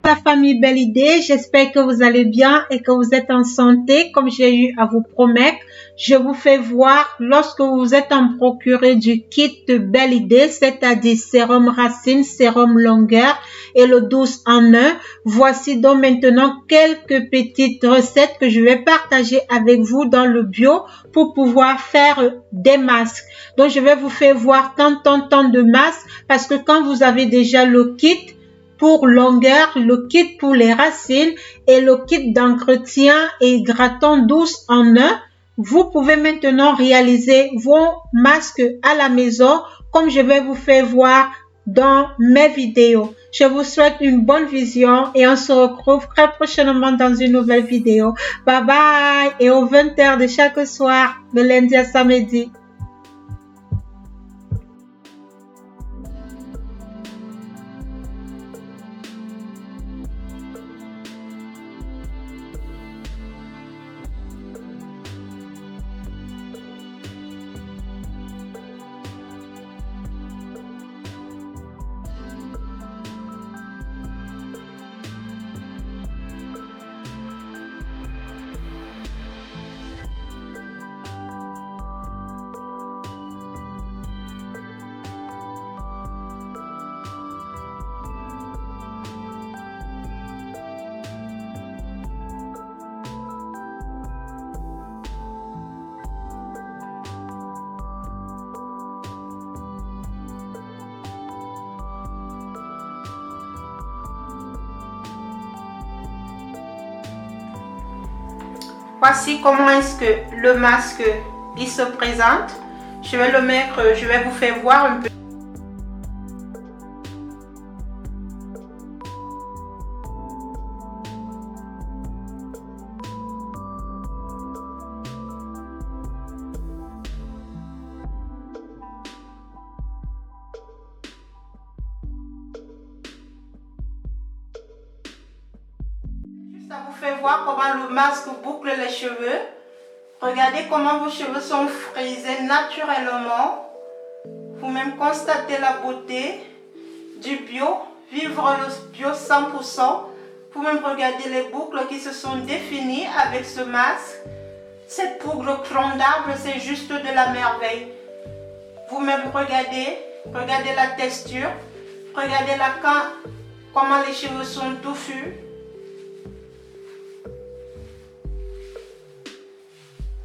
La famille Belle Idée, j'espère que vous allez bien et que vous êtes en santé comme j'ai eu à vous promettre. Je vous fais voir lorsque vous êtes en procuré du kit de Belle Idée, c'est-à-dire sérum racine, sérum longueur et le 12 en 1. Voici donc maintenant quelques petites recettes que je vais partager avec vous dans le bio pour pouvoir faire des masques. Donc je vais vous faire voir tant de masques parce que quand vous avez déjà le kit pour longueur, le kit pour les racines et le kit d'entretien et hydratant 12 en 1, vous pouvez maintenant réaliser vos masques à la maison comme je vais vous faire voir dans mes vidéos. Je vous souhaite une bonne vision et on se retrouve très prochainement dans une nouvelle vidéo. Bye bye et aux 20h de chaque soir, de lundi à samedi. Voici comment est-ce que le masque il se présente. Je vais le mettre, je vais vous faire voir un peu. Ça vous fait voir comment le masque boucle les cheveux. Regardez comment vos cheveux sont frisés naturellement. Vous-même constatez la beauté du bio. Vivre le bio 100%. Vous-même regardez les boucles qui se sont définies avec ce masque. Cette boucle tronc d'arbre, c'est juste de la merveille. Vous-même regardez la texture. Regardez comment les cheveux sont touffus.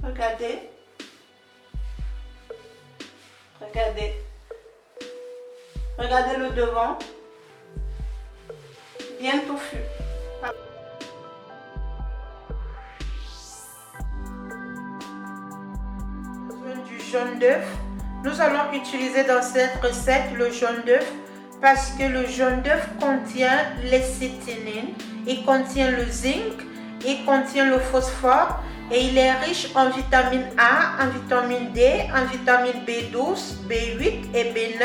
Regardez. Regardez le devant. Bien touffu. Du jaune d'œuf. Nous allons utiliser dans cette recette le jaune d'œuf parce que le jaune d'œuf contient les citrinines, il contient le zinc, il contient le phosphore. Et il est riche en vitamine A, en vitamine D, en vitamine B12, B8 et B9.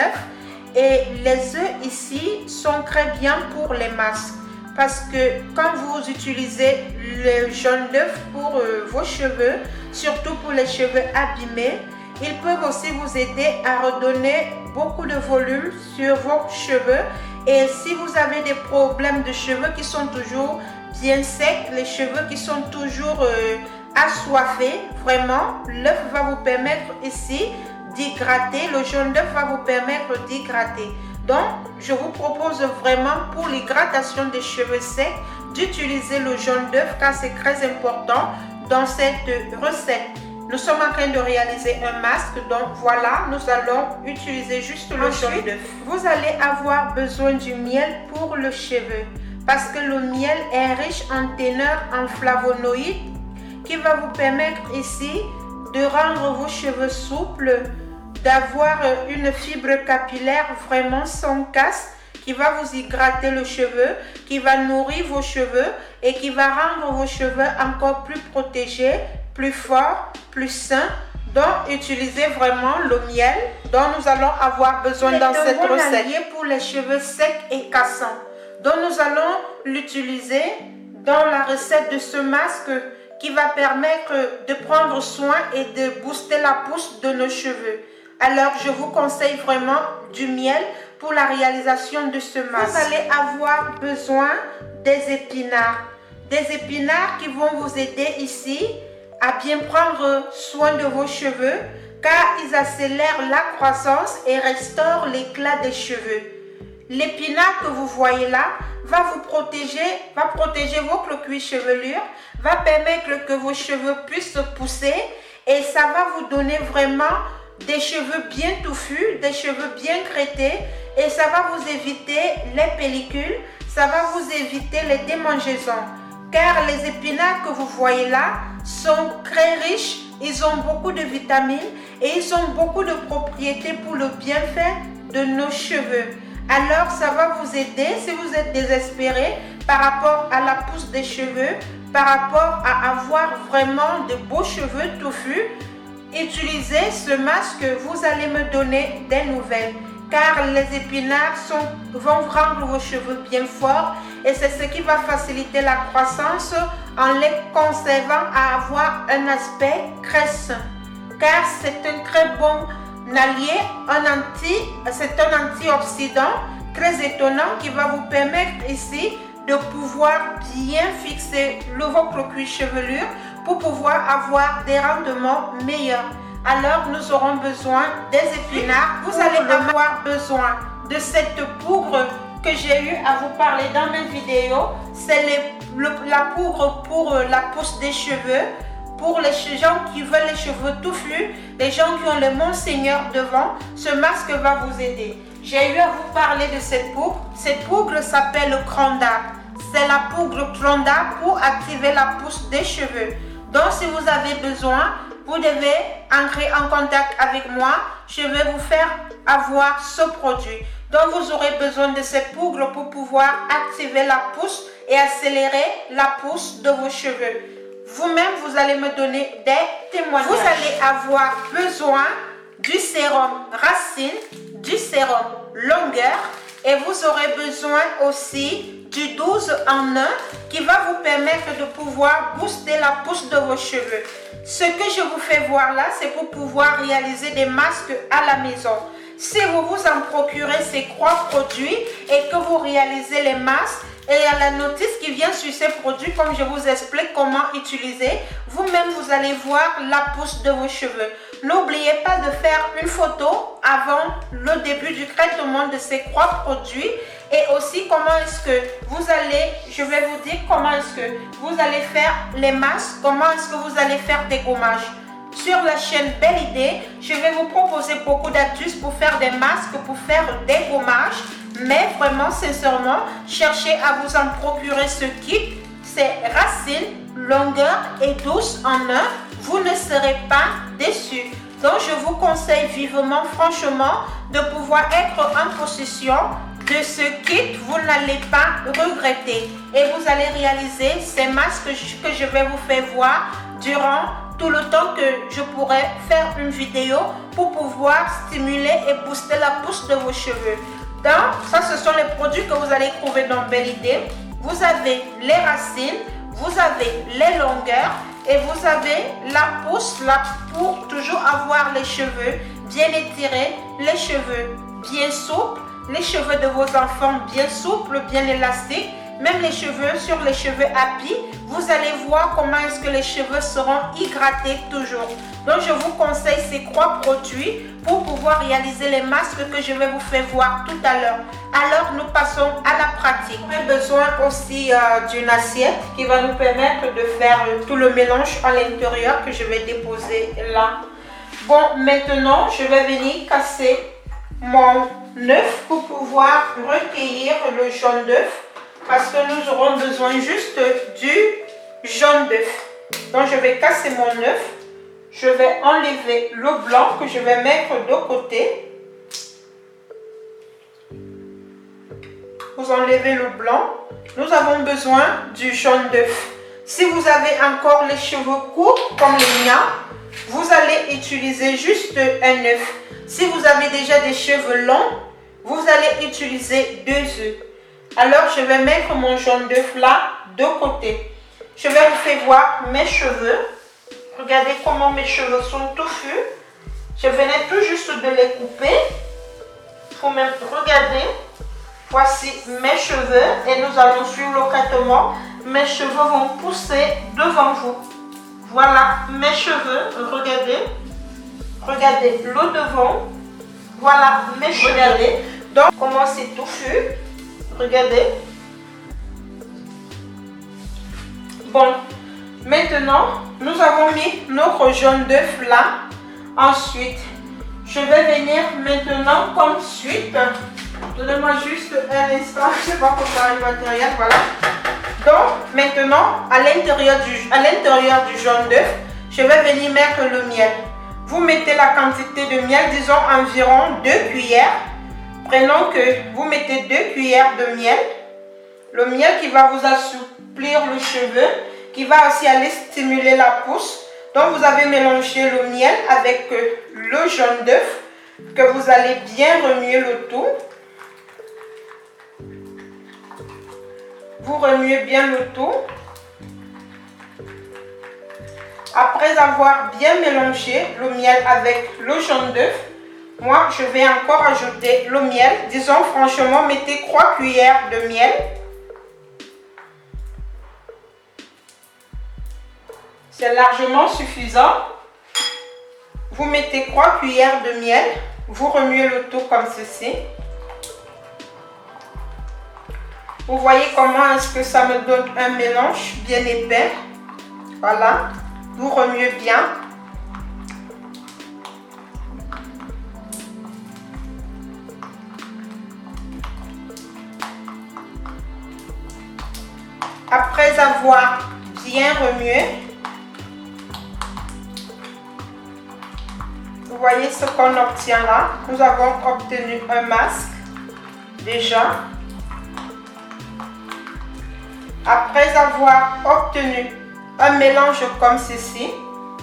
Et les œufs ici sont très bien pour les masques. Parce que quand vous utilisez le jaune d'œuf pour vos cheveux, surtout pour les cheveux abîmés, ils peuvent aussi vous aider à redonner beaucoup de volume sur vos cheveux. Et si vous avez des problèmes de cheveux qui sont toujours bien secs, les cheveux qui sont toujours assoiffés, vraiment, l'œuf va vous permettre ici d'hydrater, le jaune d'œuf va vous permettre d'hydrater. Donc, je vous propose vraiment pour l'hydratation des cheveux secs d'utiliser le jaune d'œuf car c'est très important dans cette recette. Nous sommes en train de réaliser un masque, donc voilà, nous allons utiliser juste le jaune d'œuf. Vous allez avoir besoin du miel pour le cheveu parce que le miel est riche en ténor, en flavonoïdes qui va vous permettre ici de rendre vos cheveux souples, d'avoir une fibre capillaire vraiment sans casse, qui va vous hydrater le cheveu, qui va nourrir vos cheveux et qui va rendre vos cheveux encore plus protégés, plus forts, plus sains. Donc, utilisez vraiment le miel dont nous allons avoir besoin dans cette recette. Pour les cheveux secs et cassants. Donc, nous allons l'utiliser dans la recette de ce masque qui va permettre de prendre soin et de booster la pousse de nos cheveux. Alors, je vous conseille vraiment du miel pour la réalisation de ce masque. Vous allez avoir besoin des épinards. Des épinards qui vont vous aider ici à bien prendre soin de vos cheveux car ils accélèrent la croissance et restaurent l'éclat des cheveux. L'épinard que vous voyez là va protéger votre cuir chevelure, va permettre que vos cheveux puissent pousser et ça va vous donner vraiment des cheveux bien touffus, des cheveux bien crêtés et ça va vous éviter les pellicules, ça va vous éviter les démangeaisons. Car les épinards que vous voyez là sont très riches, ils ont beaucoup de vitamines et ils ont beaucoup de propriétés pour le bienfait de nos cheveux. Alors ça va vous aider si vous êtes désespéré par rapport à la pousse des cheveux, par rapport à avoir vraiment de beaux cheveux touffus. Utilisez ce masque, vous allez me donner des nouvelles. Car les épinards vont rendre vos cheveux bien forts et c'est ce qui va faciliter la croissance en les conservant à avoir un aspect cresse. Car c'est un très bon allié, c'est un antioxydant très étonnant qui va vous permettre ici de pouvoir bien fixer votre cuir chevelure pour pouvoir avoir des rendements meilleurs. Alors nous aurons besoin des épinards. Vous allez avoir besoin de cette poudre que j'ai eu à vous parler dans mes vidéos. C'est la poudre pour la pousse des cheveux. Pour les gens qui veulent les cheveux touffus, les gens qui ont le Monseigneur devant, ce masque va vous aider. J'ai eu à vous parler de cette poudre. Cette poudre s'appelle le cran d'arbre. C'est la poudre cran d'arbre pour activer la pousse des cheveux. Donc si vous avez besoin, vous devez entrer en contact avec moi. Je vais vous faire avoir ce produit. Donc vous aurez besoin de cette poudre pour pouvoir activer la pousse et accélérer la pousse de vos cheveux. Vous-même, vous allez me donner des témoignages. Vous allez avoir besoin du sérum racine, du sérum longueur et vous aurez besoin aussi du 12 en 1 qui va vous permettre de pouvoir booster la pousse de vos cheveux. Ce que je vous fais voir là, c'est pour pouvoir réaliser des masques à la maison. Si vous vous en procurez ces 3 produits et que vous réalisez les masques, et à la notice qui vient sur ces produits, comme je vous explique comment utiliser, vous-même vous allez voir la pousse de vos cheveux. N'oubliez pas de faire une photo avant le début du traitement de ces 3 produits et aussi comment est-ce que vous allez, je vais vous dire comment est-ce que vous allez faire les masques, comment est-ce que vous allez faire des gommages. Sur la chaîne Belle Idée, je vais vous proposer beaucoup d'astuces pour faire des masques, pour faire des gommages. Mais vraiment, sincèrement, cherchez à vous en procurer ce kit. C'est racine, longueur et douce en 1. Vous ne serez pas déçus. Donc, je vous conseille vivement, franchement, de pouvoir être en possession de ce kit. Vous n'allez pas regretter. Et vous allez réaliser ces masques que je vais vous faire voir durant tout le temps que je pourrai faire une vidéo pour pouvoir stimuler et booster la pousse de vos cheveux. Donc, ça, ce sont les produits que vous allez trouver dans Belle Idée. Vous avez les racines, vous avez les longueurs et vous avez la pousse là pour toujours avoir les cheveux bien étirés, les cheveux bien souples, les cheveux de vos enfants bien souples, bien élastiques. Même les cheveux, sur les cheveux happy, vous allez voir comment est-ce que les cheveux seront hydratés toujours. Donc, je vous conseille ces 3 produits pour pouvoir réaliser les masques que je vais vous faire voir tout à l'heure. Alors, nous passons à la pratique. On a besoin aussi d'une assiette qui va nous permettre de faire tout le mélange à l'intérieur que je vais déposer là. Bon, maintenant, je vais venir casser mon œuf pour pouvoir recueillir le jaune d'œuf. Parce que nous aurons besoin juste du jaune d'œuf. Donc je vais casser mon œuf. Je vais enlever le blanc que je vais mettre de côté. Vous enlevez le blanc. Nous avons besoin du jaune d'œuf. Si vous avez encore les cheveux courts comme les miens, vous allez utiliser juste un œuf. Si vous avez déjà des cheveux longs, vous allez utiliser 2 œufs. Alors, je vais mettre mon jaune d'œuf là, de côté. Je vais vous faire voir mes cheveux. Regardez comment mes cheveux sont touffus. Je venais tout juste de les couper. Il faut même regarder. Voici mes cheveux et nous allons suivre le traitement. Mes cheveux vont pousser devant vous. Voilà mes cheveux, regardez. Regardez le devant. Voilà mes cheveux. Regardez. Donc, comment c'est touffu. Regardez. Bon, maintenant, nous avons mis notre jaune d'œuf là. Ensuite, je vais venir maintenant comme suite. Donnez-moi juste un instant, je ne sais pas comment le matériel, voilà. Donc, maintenant, à l'intérieur du jaune d'œuf, je vais venir mettre le miel. Vous mettez la quantité de miel, disons environ 2 cuillères. Prenons que vous mettez 2 cuillères de miel. Le miel qui va vous assouplir le cheveu, qui va aussi aller stimuler la pousse. Donc, vous avez mélangé le miel avec le jaune d'œuf, que vous allez bien remuer le tout. Vous remuez bien le tout. Après avoir bien mélangé le miel avec le jaune d'œuf, moi je vais encore ajouter le miel. Disons franchement, mettez 3 cuillères de miel. C'est largement suffisant. Vous mettez 3 cuillères de miel. Vous remuez le tout comme ceci. Vous voyez comment est-ce que ça me donne un mélange bien épais. Voilà. Vous remuez bien. Après avoir bien remué, vous voyez ce qu'on obtient là. Nous avons obtenu un masque déjà. Après avoir obtenu un mélange comme ceci,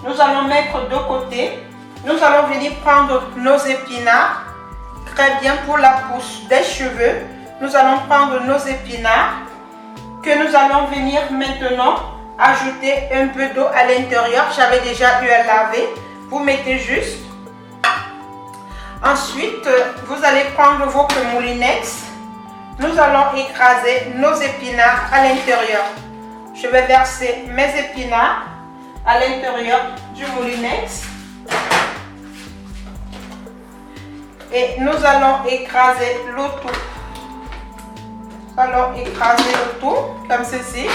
nous allons mettre de côté. Nous allons venir prendre nos épinards, très bien pour la pousse des cheveux. Nous allons prendre nos épinards que nous allons venir maintenant ajouter un peu d'eau à l'intérieur. J'avais déjà eu à laver. Vous mettez juste. Ensuite, vous allez prendre votre moulinex. Nous allons écraser nos épinards à l'intérieur. Je vais verser mes épinards à l'intérieur du moulinex. Et nous allons écraser le tout. Nous allons écraser le tout comme ceci.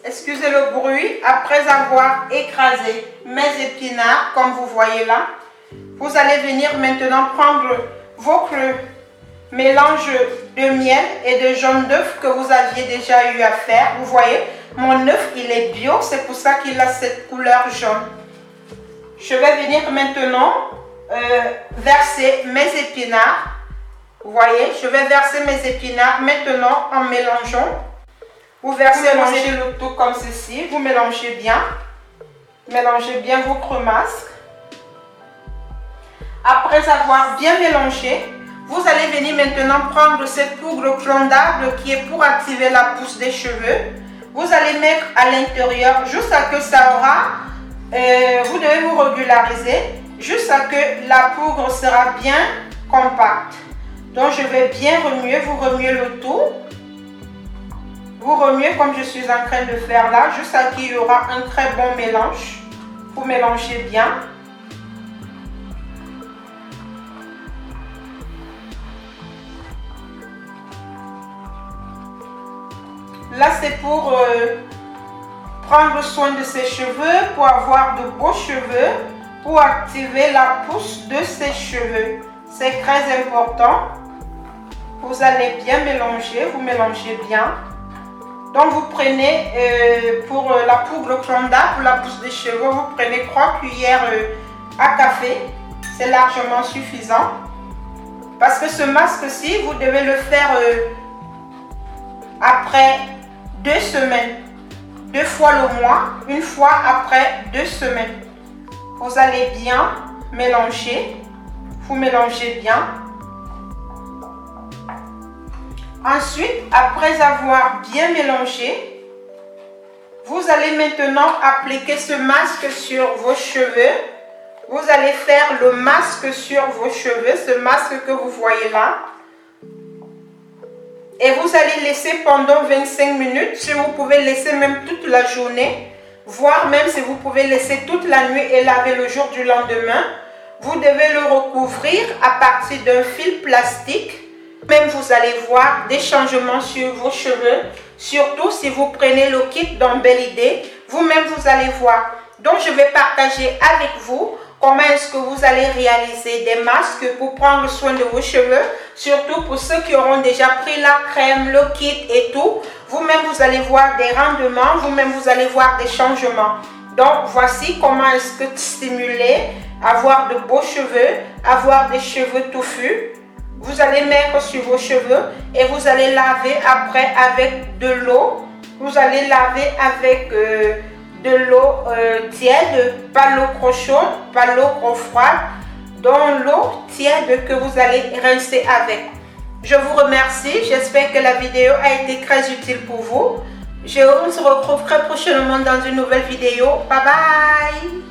Excusez le bruit. Après avoir écrasé mes épinards, comme vous voyez là, vous allez venir maintenant prendre votre mélange de miel et de jaune d'œuf que vous aviez déjà eu à faire. Vous voyez, mon œuf, il est bio, c'est pour ça qu'il a cette couleur jaune. Je vais venir maintenant verser mes épinards. Vous voyez, je vais verser mes épinards maintenant en mélangeant. Vous versez, mélangez le tout comme ceci. Vous mélangez bien. Mélangez bien votre masque. Après avoir bien mélangé, vous allez venir maintenant prendre cette poudre clondable qui est pour activer la pousse des cheveux. Vous allez mettre à l'intérieur jusqu'à que ça aura, vous devez vous régulariser jusqu'à que la poudre sera bien compacte. Donc je vais bien remuer, vous remuez le tout. Vous remuez comme je suis en train de faire là, jusqu'à qu'il y aura un très bon mélange. Vous mélangez bien. Là, c'est pour prendre soin de ses cheveux, pour avoir de beaux cheveux, pour activer la pousse de ses cheveux. C'est très important. Vous allez bien mélanger, vous mélangez bien. Donc, vous prenez pour la poudre clondable, pour la pousse des cheveux, vous prenez 3 cuillères à café. C'est largement suffisant. Parce que ce masque-ci, vous devez le faire après 2 semaines. 2 fois le mois, une fois après 2 semaines. Vous allez bien mélanger. Vous mélangez bien. Ensuite, après avoir bien mélangé, vous allez maintenant appliquer ce masque sur vos cheveux. Vous allez faire le masque sur vos cheveux, ce masque que vous voyez là. Et vous allez laisser pendant 25 minutes. Si vous pouvez laisser même toute la journée, voire même si vous pouvez laisser toute la nuit et laver le jour du lendemain. Vous devez le recouvrir à partir d'un fil plastique. Même vous allez voir des changements sur vos cheveux. Surtout si vous prenez le kit dans Belle Idée, vous-même vous allez voir. Donc je vais partager avec vous comment est-ce que vous allez réaliser des masques pour prendre soin de vos cheveux. Surtout pour ceux qui auront déjà pris la crème, le kit et tout. Vous-même vous allez voir des rendements, vous-même vous allez voir des changements. Donc voici comment est-ce que stimuler, avoir de beaux cheveux, avoir des cheveux touffus. Vous allez mettre sur vos cheveux et vous allez laver après avec de l'eau. Vous allez laver avec de l'eau tiède, pas l'eau trop chaude, pas l'eau trop froide. Donc l'eau tiède que vous allez rincer avec. Je vous remercie, j'espère que la vidéo a été très utile pour vous. On se retrouve très prochainement dans une nouvelle vidéo. Bye bye!